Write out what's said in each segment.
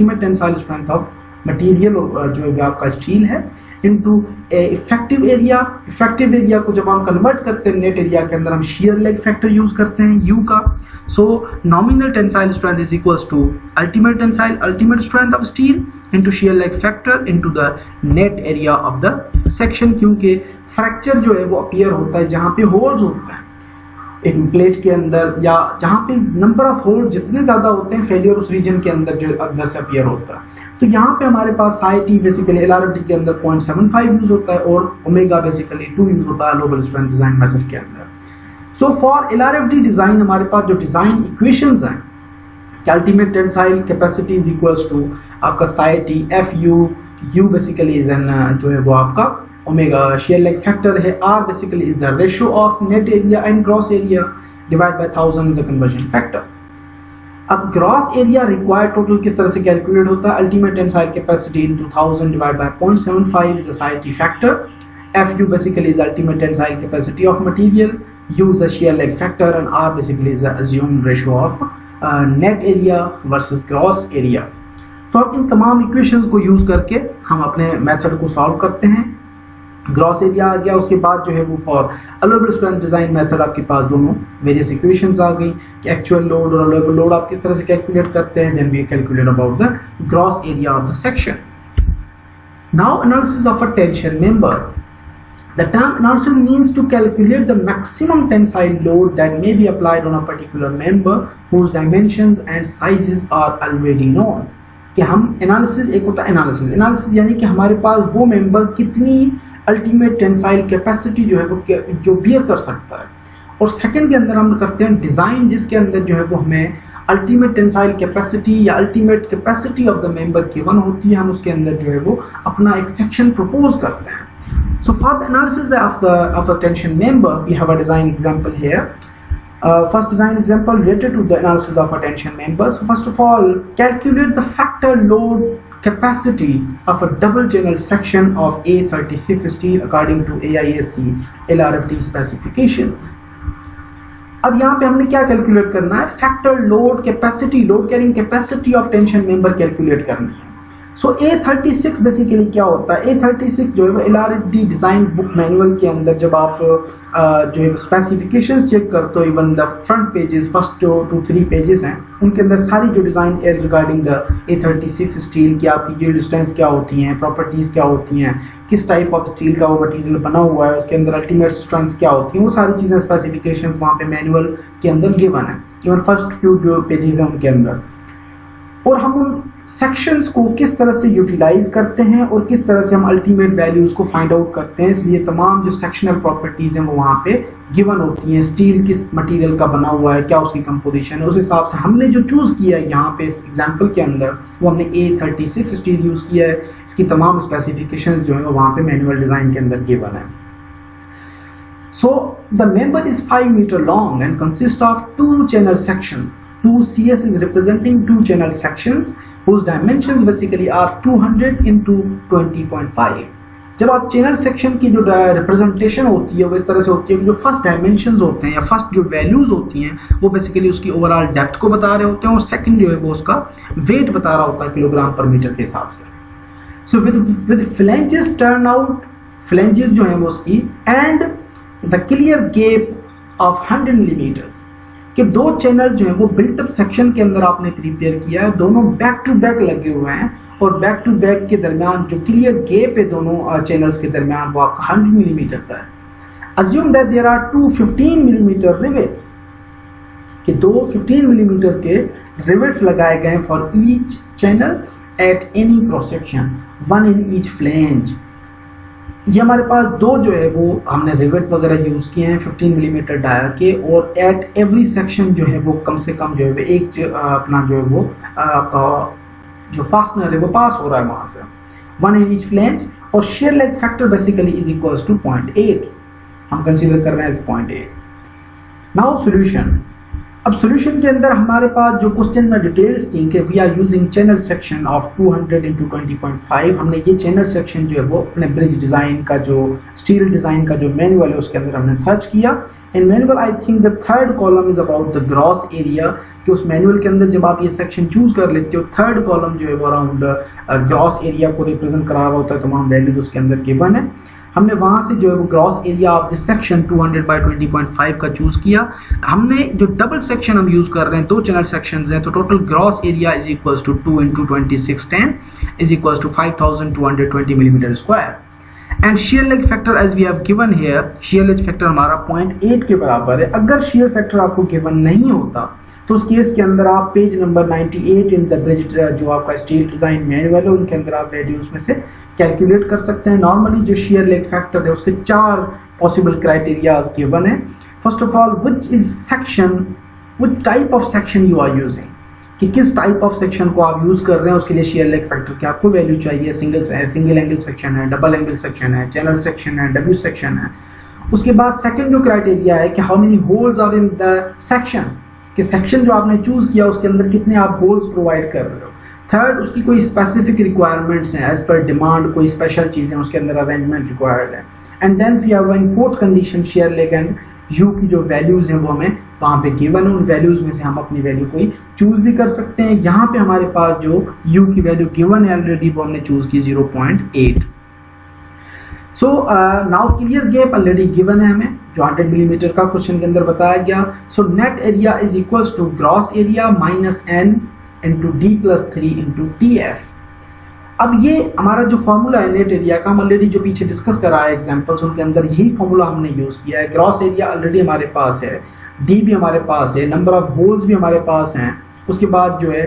ultimate tensile strength of material जो है आपका स्टील है इनटू इफेक्टिव एरिया को जब हम कन्वर्ट करते हैं नेट एरिया के अंदर हम shear leg फैक्टर यूज करते हैं U का. So nominal tensile strength is equals to ultimate strength of steel into shear leg factor into the net area of the section, क्योंकि फ्रैक्चर जो है वो अपीयर होता है जहां पे होल्स होते हैं एक प्लेट के अंदर, या जहां पे नंबर ऑफ होल जितने ज्यादा होते हैं फेलियर उस रीजन के अंदर जो अंदर से अपीयर होता है. तो यहाँ पे हमारे पास साई टी बेसिकली LRFD के अंदर 0.75 यूज होता है और ओमेगा बेसिकली 2 यूज होता है लोबल स्ट्रेंथ डिजाइन मेथड के अंदर. सो फॉर LRFD डिजाइन हमारे पास जो डिजाइन इक्वेशंस हैं, ultimate tensile capacity is equals to आपका psi T FU, U basically is an जो है वो आपका ओमेगा shear leg फैक्टर है, R basically is the ratio of net area and gross area divide by 1000 is the conversion factor. अब gross area required total किस तरह से calculate होता है, ultimate tensile capacity into 1000 divide by 0.75 is the Sai T factor. FU basically is ultimate tensile capacity of material, U is the shear leg factor and R basically is the assumed ratio of net area versus gross area. तो अब इन तमाम equations को use करके हम अपने method को solve करते हैं. ग्रॉस एरिया आ गया, उसके बाद जो है वो फॉर अलोबल स्ट्रेंथ डिजाइन मेथड आपके पास दोनों वेरियस इक्वेशंस आ गई कि एक्चुअल लोड और अलोबल लोड आप किस तरह से कैलकुलेट करते हैं. Then we calculate about the gross area of the section. Now analysis of a tension member. The term analysis means to calculate the maximum tensile load that may be applied on a particular member whose dimensions and sizes are already known. कि हम analysis, एक होता है analysis यानी कि हमारे पास वो member कितनी अल्टीमेट टेंसाइल कैपेसिटी जो है वो जो बियर कर सकता है, और सेकंड के अंदर हम करते हैं डिजाइन जिसके अंदर जो है वो हमें अल्टीमेट टेंसाइल कैपेसिटी या ultimate capacity of the member given होती है, हम उसके अंदर जो है वो अपना एक सेक्शन प्रपोज करते हैं. So for the analysis of the tension member, we have a design example here. First design example related to the analysis of a tension member. So first of all, calculate the factor load capacity of a double channel section of A36 steel according to AISC LRFD specifications. अब यहाँ पे हमने क्या calculate करना है, factor load capacity, load carrying capacity of tension member calculate करनी है. सो A36 basically क्या होता है, A36 जो है वो LRFD डिजाइन बुक मैनुअल के अंदर जब आप जो है स्पेसिफिकेशंस चेक करते हो, even the front pages, first जो 2-3 पेजेस हैं उनके अंदर सारी जो डिजाइन है रिगार्डिंग द A36 स्टील की आपकी यील्ड स्ट्रेंथ क्या होती हैं, प्रॉपर्टीज क्या होती हैं, किस टाइप ऑफ स्टील का वो मटेरियल बना हुआ है, उसके अंदर अल्टीमेट स्ट्रेंथ क्या होती है, वो सारी चीजें स्पेसिफिकेशंस वहाँ पे मैनुअल के अंदर गिवन है, इवन फर्स्ट फ्यू जो पेजेस हैं उनके अंदर. और हम उन सेक्शंस को किस तरह से यूटिलाइज करते हैं और किस तरह से हम अल्टीमेट वैल्यूज को फाइंड आउट करते हैं, इसलिए तमाम जो सेक्शनल प्रॉपर्टीज हैं वो वहाँ पे गिवन होती हैं. स्टील किस मटेरियल का बना हुआ है, क्या उसकी कंपोजिशन है, उस हिसाब से हमने जो चूज किया है यहाँ पे इस एग्जांपल के अंदर वो हमने A36 स्टील यूज किया है. इसकी तमाम स्पेसिफिकेशन जो है वहाँ पे मैनुअल डिजाइन के अंदर गिवन है. So the member is 5 meters long and consists of 2 channel sections. 2CS is representing 2 channel sections whose dimensions basically are 200 into 20.5. जब आप चैनल सेक्शन की जो रिप्रेजेंटेशन होती है वो इस तरह से होती है कि जो फर्स्ट डायमेंशंस होते हैं या फर्स्ट जो वैल्यूज होती हैं वो बेसिकली उसकी ओवरऑल डेप्थ को बता रहे होते हैं, और सेकंड जो है वो उसका वेट बता रहा होता है किलोग्राम पर मीटर के हिसाब से. So with flanges turn out, flanges जो है वो उसकी and the clear gap of 100 millimetres कि 2 चैनल जो है वो बिल्ट अप सेक्शन के अंदर आपने प्रिपेयर किया है, दोनों बैक टू बैक लगे हुए हैं, और बैक टू बैक के दरमियान जो क्लियर गैप है दोनों चैनल्स के दरमियान वो आपका 100 मिलीमीटर का है. Assume that there are 2 15 millimetre rivets कि 2 15 मिलीमीटर के रिवेट्स लगाए गए हैं for each channel at any cross section, 1 in each flange. ये हमारे पास 2 जो है वो हमने रिवेट वगैरह यूज किए हैं 15 मिलीमीटर डायर के, और एट एवरी सेक्शन जो है वो कम से कम जो है वो एक अपना जो है वो आपका जो फास्टनर है वो पास हो रहा है वहां से, 1 इन ईच फ्लैंज. और shear leg factor basically is equals to 0.8 हम कंसीडर कर रहे हैं 0.8. Now solution. अब सॉल्यूशन के अंदर हमारे पास जो क्वेश्चन में डिटेल्स थी कि we are using channel section of 200 into 20.5, हमने ये चैनल सेक्शन जो है वो अपने ब्रिज डिज़ाइन का जो स्टील डिज़ाइन का जो मैनुअल है उसके अंदर हमने सर्च किया। In manual I think the third column is about the gross area, कि उस मैनुअल के अंदर जब आप ये सेक्शन चूज कर लेते हो थर्ड कॉलम जो है वो अराउंड ग्रॉस एरिया को रिप्रेजेंट करा हुआ होता है, तमाम वैल्यूज उसके अंदर गिवन है। हमने वहां से जो है वो gross area of this section 200 by 20.5 का चूज किया। हमने जो डबल सेक्शन हम यूज कर रहे हैं, दो चैनल सेक्शंस हैं, तो total gross area is equals to 2 into 2610 is equals to 5220 millimetre square. And shear leg factor as we have given here, shear leg factor हमारा 0.8 के बराबर है। अगर shear factor आपको गिवन नहीं होता तो उस केस के अंदर आप page number 98 in the bridge जो आपका स्टील डिजाइन मैनुअल है उनके अंदर आप वैल्यूज में से कैलकुलेट कर सकते हैं। नॉर्मली जो shear leg factor है उसके 4 पॉसिबल क्राइटेरियाज गिवन है। First of all which is section, which type of section you are using, कि किस टाइप ऑफ सेक्शन को आप यूज कर रहे हैं, उसके लिए shear leg factor की आपको वैल्यू चाहिए। सिंगल एंगल सेक्शन है, डबल एंगल सेक्शन है, चैनल सेक्शन है, डब्ल्यू सेक्शन है। उसके बाद सेकंड जो क्राइटेरिया है कि how many holes are in the section, कि सेक्शन जो आपने चूज किया उसके अंदर कितने आप होल्स प्रोवाइड कर रहे हो। थर्ड, उसकी कोई स्पेसिफिक रिक्वायरमेंट्स हैं, एज पर डिमांड कोई स्पेशल चीजें उसके अंदर अरेंजमेंट रिक्वायर्ड है। And then we are going fourth condition, shear leg and U की जो वैल्यूज हैं वो हमें वहां पे गिवन है, उन वैल्यूज में से हम अपनी वैल्यू कोई चूज भी कर सकते हैं। यहाँ पे हमारे पास जो यू की वैल्यू गिवन है ऑलरेडी वो हमने चूज की 0.8। So now clear gap already given है हमें, जो 100 मिलीमीटर का क्वेश्चन के अंदर बताया गया। So net area is equals to gross area minus n into d plus 3 into t f. अब ये हमारा जो फॉर्मूला है नेट एरिया का, हम ऑलरेडी जो पीछे डिस्कस करा है एग्जांपल्स उनके अंदर यही फॉर्मूला हमने यूज किया है। ग्रॉस एरिया ऑलरेडी हमारे पास है, डी भी हमारे पास है, नंबर ऑफ होल्स भी हमारे पास हैं। उसके बाद जो है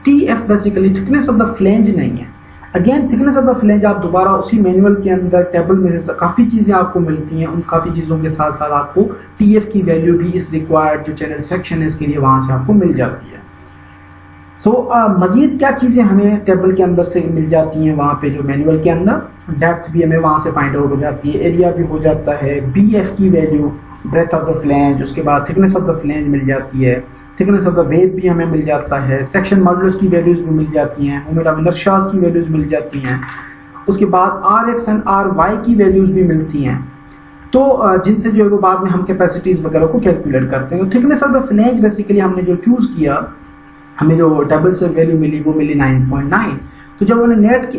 T F basically thickness of the flange नहीं है। Again thickness of the flange आप दोबारा उसी मैनुअल के अंदर टेबल में से काफ़ी चीज़ें आपको मिलती हैं, उन काफ़ी चीज़ों के साथ साथ आपको टी एफ की वैल्यू भी इस रिक्वायर्ड जो चैनल सेक्शन है इसके लिए वहाँ से आपको मिल जाती है। सो मजीद क्या चीज़ें हमें टेबल के अंदर से मिल जाती हैं वहाँ पे जो मैनुअल के अंदर, डेप्थ भी हमें वहाँ से फाइंड आउट हो जाती है, एरिया भी हो जाता है, बी एफ की value, breadth of the flange, उसके बाद थिकनेस ऑफ द फ्लेंज मिल जाती है, थिकनेस ऑफ द वेव भी हमें मिल जाता है, सेक्शन मॉडुलस की वैल्यूज भी मिल जाती हैं, मोमेंट ऑफ इनर्शियाज की वैल्यूज मिल जाती हैं। उसके बाद r x and r Y की वैल्यूज भी मिलती हैं, तो जिनसे जो है वो बाद में हम कैपेसिटीज वगैरह को कैलकुलेट करते हैं। तो thickness of the flange basically हमने जो चूज किया, हमें जो टेबल से वैल्यू मिली वो मिली 9.9। तो जब हमने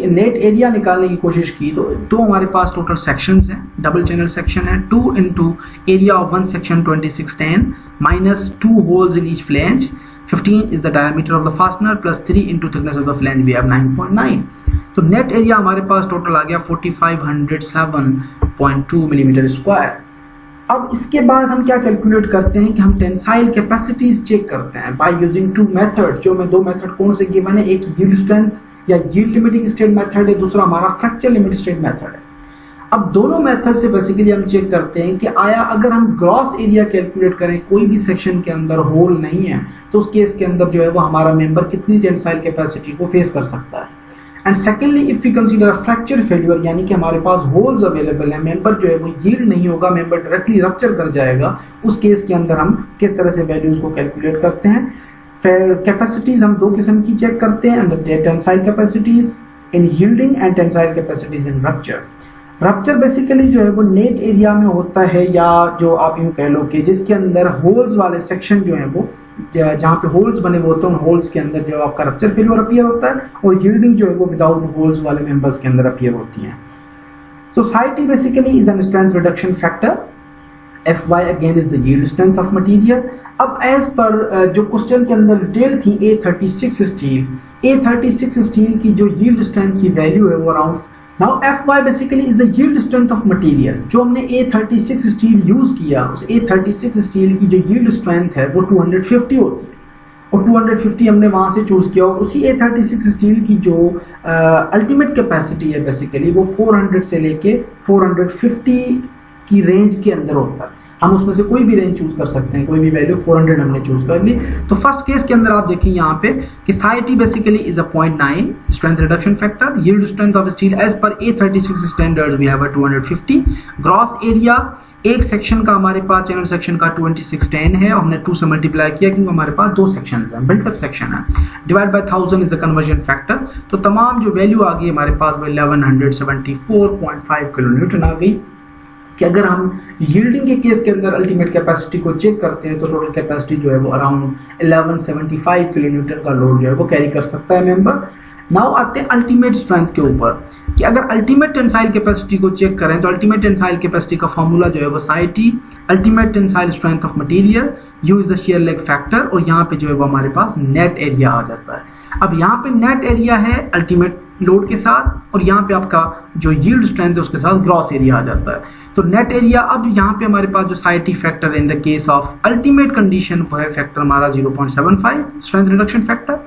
नेट एरिया निकालने की कोशिश की तो हमारे पास टोटल सेक्शंस हैं, डबल चैनल सेक्शन है, 2 into area of one section 2610 minus 2 holes in each flange, 15 is the diameter of the fastener plus 3 into thickness of the flange we have 9.9। तो नेट एरिया हमारे पास total आ गया 4507.2 millimetre square. अब इसके बाद हम क्या कैलकुलेट करते हैं कि हम टेंसाइल कैपेसिटीज चेक करते हैं बाय यूजिंग 2 मेथड। जो मैं 2 मेथड कौन से गिवन है, एक यील्ड स्ट्रेंथ या यील्ड लिमिटिंग स्टेट मेथड है, दूसरा हमारा फ्रैक्चर लिमिट स्टेट मेथड है। अब दोनों मेथड से बेसिकली हम चेक करते हैं कि आया अगर हम ग्रॉस एरिया कैलकुलेट करें, कोई भी सेक्शन के अंदर होल नहीं है, तो उस केस के अंदर जो है वो हमारा मेंबर कितनी टेंसाइल कैपेसिटी को फेस कर सकता है। And secondly if we consider fracture failure, यानी कि हमारे पास होल्स अवेलेबल है, मेंबर जो है वो यील्ड नहीं होगा, मेंबर डायरेक्टली रप्चर कर जाएगा, उस केस के अंदर हम किस तरह से वैल्यूज को कैलकुलेट करते हैं। कैपेसिटीज हम 2 किस्म की चेक करते हैं, tensile capacities in yielding and tensile capacities in rupture. Rupture basically जो है वो नेट एरिया में होता है, या जो आप यूं कह लो कि जिसके अंदर होल्स वाले सेक्शन जो है वो जहाँ पे होल्स बने हुए होते हैं, उन होल्स के अंदर जो आपका रप्चर फेल्यूर अपीयर होता है, और यील्डिंग जो है वो विदाउट होल्स वाले मेंबर्स के अंदर अपीयर होती है। Society basically is N strength reduction factor, Fy again is the yield strength of material। अब एज पर जो क्वेश्चन के अंदर डिटेल थी A36 स्टील की जो yield strength की वैल्यू है वो around, now Fy basically is the yield strength of material। जो हमने A36 स्टील यूज किया, उस A36 स्टील की जो yield strength है वो 250 होती है, और 250 हमने वहां से चूज किया, और उसी A36 स्टील की जो अल्टीमेट कैपेसिटी है बेसिकली वो 400 से लेके 450 की रेंज के अंदर होता है। हम उसमें से कोई भी रेंज चूज कर सकते हैं, कोई भी वैल्यू 400 हमने चूज कर ली। तो फर्स्ट केस के अंदर आप देखिए यहाँ पे कि psi T basically is a 0.9 strength reduction factor, yield strength of steel as per A36 standard we have 250, gross area एक सेक्शन का हमारे पास चैनल सेक्शन का 2610 है और हमने 2 से मल्टीप्लाई किया क्योंकि हमारे पास 2 सेक्शंस हैं, बिल्ट अप सेक्शन है, divide by 1000 is the conversion factor. तो तमाम जो वैल्यू आ गई हमारे पास वो 1174.5 किलोन्यूटन आ गई। कि अगर हम यील्डिंग के केस के अंदर अल्टीमेट कैपेसिटी को चेक करते हैं तो टोटल कैपेसिटी जो है वो अराउंड 1175 किलोन्यूटन का लोड जो है वो कैरी कर सकता है मेंबर। नाउ आते हैं अल्टीमेट स्ट्रेंथ के ऊपर कि अगर अल्टीमेट टेंसाइल कैपेसिटी को चेक करें तो अल्टीमेट टेंसाइल कैपेसिटी का फॉर्मूला जो है वो psi T ultimate tensile strength of material, U is the shear lag factor, और यहाँ पे जो है वो हमारे पास नेट एरिया आ जाता है। अब यहाँ पे नेट एरिया है अल्टीमेट लोड के साथ और यहाँ पे आपका जो यील्ड स्ट्रेंथ है उसके साथ ग्रॉस एरिया आ जाता है। तो नेट एरिया, अब यहाँ पे हमारे पास जो psi T factor in the case of ultimate condition वो है फैक्टर हमारा 0.75 स्ट्रेंथ रिडक्शन फैक्टर।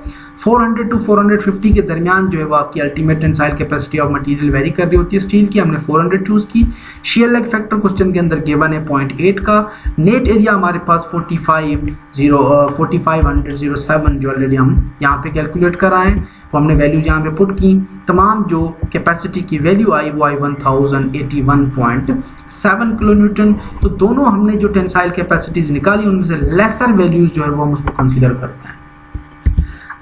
400 टू 450 के दरमियान जो है वो आपकी ultimate tensile capacity of material very कर रही होती है स्टील की, हमने 400 चूज की। शियर लेग फैक्टर क्वेश्चन के अंदर गिवन है 0.8 का। नेट एरिया हमारे पास 4507 जो ऑलरेडी हम यहाँ पे कैलकुलेट कराएं, तो हमने वैल्यू यहाँ पे पुट की। तमाम जो कैपेसिटी की वैल्यू आई वो आई 1081.7 किलोन्यूटन। तो दोनों हमने जो टेंसाइल कैपेसिटीज निकाली उनमें से लेसर वैल्यूज जो है वो हम उसको कंसीडर करते हैं।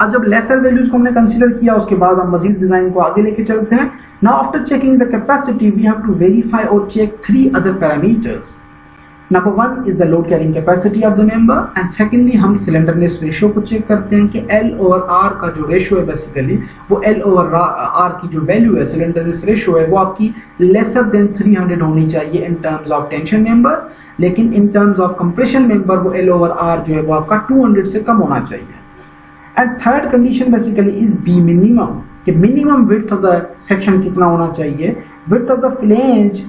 अब जब लेसर वैल्यूज को हमने कंसीडर किया उसके बाद हम मजीद डिजाइन को आगे लेके चलते हैं। Now after checking the capacity we have to verify और check 3 other parameters. Number 1 is the load carrying capacity of the member and secondly हम सिलेंडरनेस रेशियो को चेक करते हैं कि L ओवर R का जो रेशियो है बेसिकली वो L ओवर R की जो वैल्यू है सिलेंडरनेस रेशियो है वो आपकी लेसर देन 300 होनी चाहिए in terms of tension members, लेकिन in terms of compression member वो L ओवर R जो है वो आपका 200 से कम होना चाहिए। And third condition basically is B minimum, कि minimum width of the section कितना होना चाहिए, विड्थ ऑफ द फ्लेंज।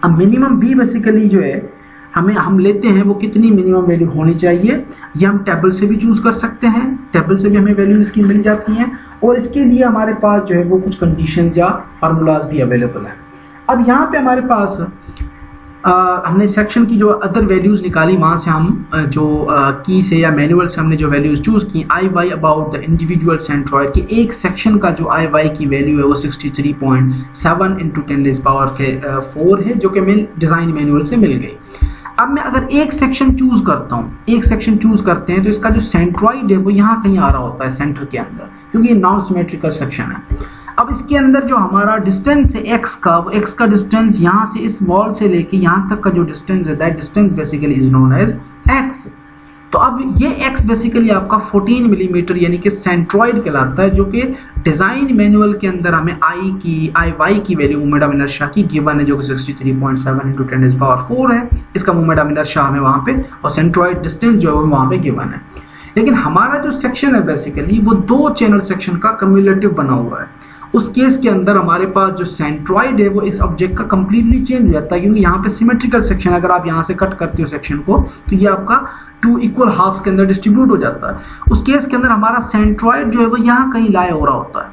अब मिनिमम बी बेसिकली जो है हम लेते हैं वो कितनी मिनिमम वैल्यू होनी चाहिए, ये हम टेबल से भी चूज कर सकते हैं, टेबल से भी हमें वैल्यू इसकी मिल जाती हैं और इसके लिए हमारे पास जो है वो कुछ कंडीशंस या फार्मूलाज भी अवेलेबल हैं। अब यहाँ पे हमारे पास हमने सेक्शन की जो अदर वैल्यूज निकाली, वहां से हम जो की से या मैनुअल से हमने जो वैल्यूज चूज की, I Y about the individual centroid की एक सेक्शन का जो आई वाई की वैल्यू है वो 63.7 इंटू 10⁴ है जो कि मैं डिजाइन मैनुअल से मिल गई। अब मैं अगर एक सेक्शन चूज करता हूँ, एक सेक्शन चूज करते हैं तो इसका जो सेंट्रॉइड है वो यहाँ कहीं आ रहा होता है सेंटर के अंदर, क्योंकि ये नॉन सिमेट्रिकल सेक्शन है। अब इसके अंदर जो हमारा डिस्टेंस है एक्स का, वो एक्स का डिस्टेंस यहाँ से इस वॉल से लेके यहाँ तक का जो डिस्टेंस है that distance basically is known as x. तो अब ये एक्स बेसिकली आपका 14 मिलीमीटर यानी कि सेंट्रॉइड कहलाता है, जो कि डिजाइन मैनुअल के अंदर हमें आई वाई की वैल्यू मोमेंट ऑफ इनर्शिया की गिवन है जो कि 63.7 इंटू 10⁴ है। इसका मोमेंट ऑफ इनर्शिया हमें वहां पे और सेंट्रॉइड डिस्टेंस जो है वो वहां पे गिवन है। लेकिन हमारा जो सेक्शन है बेसिकली वो 2 चैनल सेक्शन का कम्युलेटिव बना हुआ है। उस केस के अंदर हमारे पास जो सेंट्रॉइड है वो इस ऑब्जेक्ट का कंप्लीटली चेंज हो जाता है, क्योंकि यहाँ पे सिमेट्रिकल सेक्शन, अगर आप यहाँ से कट करते हो सेक्शन को तो ये आपका 2 इक्वल हाफ्स के अंदर डिस्ट्रीब्यूट हो जाता है। उस केस के अंदर हमारा सेंट्रॉइड जो है वो यहाँ कहीं लाए हो रहा होता है।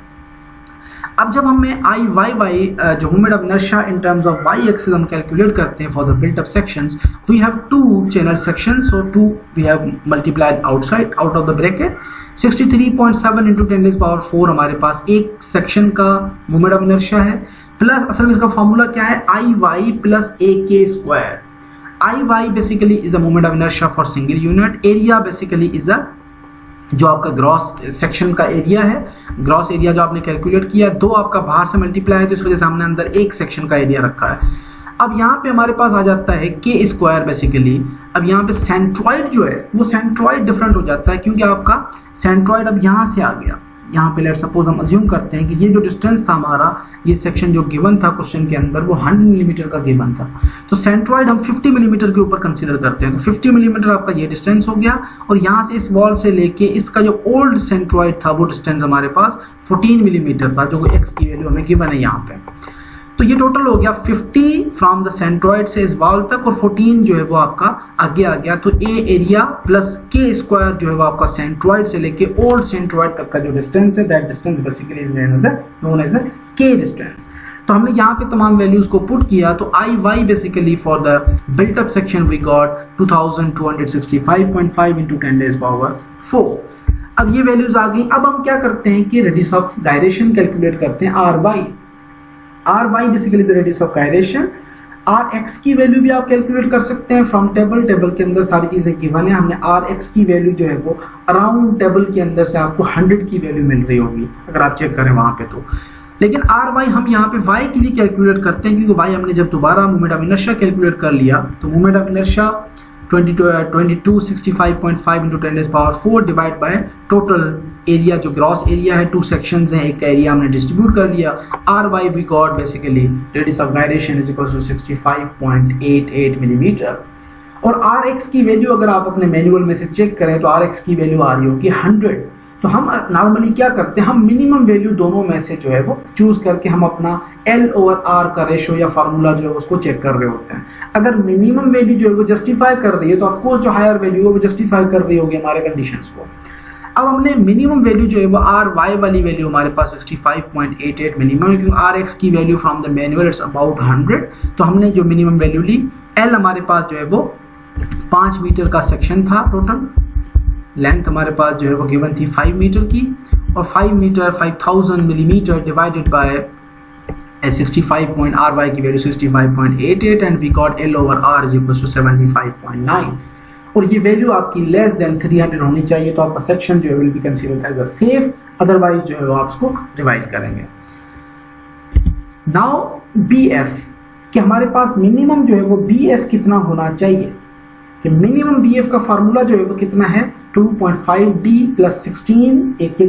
अब जब हमें आई वाई जो moment of inertia in terms of y axis हम कैलकुलेट करते हैं for the built up sections, we have 2 channel sections, so 2 we have multiplied outside out of the bracket. 63.7 into 10⁴ हमारे पास एक सेक्शन का moment of inertia है, plus असल में इसका फॉर्मूला क्या है, आई Y plus a k square. I Y basically is a moment of inertia for single unit, area basically is a जो आपका ग्रॉस सेक्शन का एरिया है, ग्रॉस एरिया जो आपने कैलकुलेट किया, 2 आपका बाहर से मल्टीप्लाई है तो इस वजह से हमने अंदर एक सेक्शन का एरिया रखा है। अब यहाँ पे हमारे पास आ जाता है के स्क्वायर बेसिकली। अब यहाँ पे सेंट्रॉइड जो है वो सेंट्रॉइड डिफरेंट हो जाता है, क्योंकि आपका सेंट्रॉइड अब यहाँ से आ गया। यहाँ पे लेट सपोज हम अज्यूम करते हैं कि ये जो डिस्टेंस था हमारा, ये सेक्शन जो गिवन था क्वेश्चन के अंदर वो 100 मिलीमीटर का गिवन था, तो सेंट्रॉइड हम 50 मिलीमीटर के ऊपर कंसीडर करते हैं। तो 50 मिलीमीटर आपका ये डिस्टेंस हो गया और यहाँ से इस वॉल से लेके इसका जो ओल्ड सेंट्रॉइड था वो डिस्टेंस हमारे पास 14 मिलीमीटर था, जो एक्स की वैल्यू हमें गिवन है यहाँ पे। तो ये टोटल हो गया 50 फ्रॉम द सेंट्रॉइड से इस वॉल तक और 14 जो है वो आपका आगे आ गया। तो ए एरिया प्लस के स्क्वायर जो है वो आपका सेंट्रॉइड से लेके ओल्ड सेंट्रॉइड तक का जो डिस्टेंस है that distance basically is known as k distance. तो हमने यहाँ पे तमाम वैल्यूज को पुट किया, तो I Y basically for the built up section we got 2265.5 into 10 raise power 4। अब ये वैल्यूज आ गई। अब हम क्या करते हैं कि रेडियस ऑफ गायरेशन कैलकुलेट करते हैं, r y basically the radius of gyration. R x की वैल्यू भी आप कैलकुलेट कर सकते हैं फ्रॉम टेबल के अंदर सारी चीजें गिवन है। हमने आर एक्स की वैल्यू जो है वो अराउंड टेबल के अंदर से आपको 100 की वैल्यू मिल रही होगी अगर आप चेक करें वहां पे। तो लेकिन आर वाई हम यहाँ पे वाई के लिए कैलकुलेट करते हैं, क्योंकि वाई हमने जब दोबारा मोमेंट ऑफ इनर्शिया कैलकुलेट कर लिया तो moment of inertia 2265.5 into 10 power 4 divide by total area, जो ग्रॉस एरिया है, 2 सेक्शंस हैं, एक का एरिया हमने डिस्ट्रीब्यूट कर लिया। R y we got basically radius of gyration is equal to 65.88 millimetre. और आर एक्स की वैल्यू अगर आप अपने मैनुअल में से चेक करें तो आर एक्स की वैल्यू आ रही होगी 100। तो हम नॉर्मली क्या करते हैं, हम मिनिमम वैल्यू दोनों में से जो है वो चूज करके हम अपना L ओवर R का रेशो या फार्मूला जो है उसको चेक कर रहे होते हैं। अगर मिनिमम वैल्यू जो है वो जस्टिफाई कर रही है तो ऑफकोर्स जो हायर वैल्यू है वो जस्टिफाई कर रही होगी हमारे कंडीशंस को। अब हमने मिनिमम वैल्यू जो है वो आर वाई वाली वैल्यू हमारे पास 65.88 मिनिमम है, क्योंकि आर एक्स की value from the manual it's about 100। तो हमने जो मिनिमम वैल्यू ली, L हमारे पास जो है वो 5 मीटर का सेक्शन था, टोटल लेंथ हमारे पास जो है वो गिवन थी 5 मीटर की, और 5 metre 5000 millimetre divided by 65 R Y की value 65.88 and we got L over R is equal to 75.9। और ये वैल्यू आपकी लेस देन 300 होनी चाहिए, तो आपका सेक्शन जो है will be considered as a safe, otherwise जो है वो आप उसको रिवाइज करेंगे। नाउ BF कि हमारे पास मिनिमम जो है वो BF कितना होना चाहिए, कि मिनिमम BF का फार्मूला जो है वो कितना है 2.5D प्लस 16, एक ये